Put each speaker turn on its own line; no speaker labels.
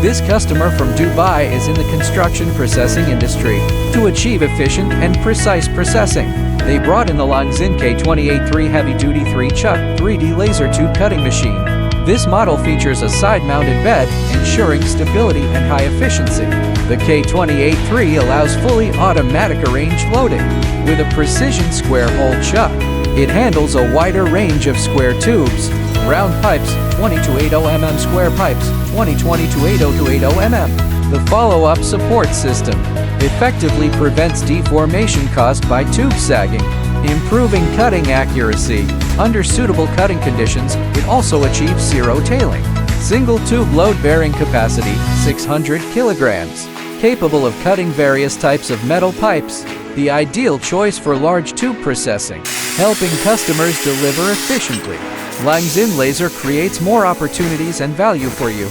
This customer from Dubai is in the construction processing industry. To achieve efficient and precise processing, they brought in the Longxin K28 3 heavy-duty 3-chuck 3D laser tube cutting machine. This model features a side-mounted bed, ensuring stability and high efficiency. The K28 3 allows fully automatic arranged loading. With a precision square hole chuck, it handles a wider range of square tubes, round pipes, 20 to 80 mm, square pipes, 20 to 80 to 80 mm. The follow-up support system effectively prevents deformation caused by tube sagging, improving cutting accuracy. Under suitable cutting conditions, it also achieves zero tailing. Single tube load-bearing capacity, 600 kilograms. Capable of cutting various types of metal pipes. The ideal choice for large tube processing, helping customers deliver efficiently. Longxin Laser creates more opportunities and value for you.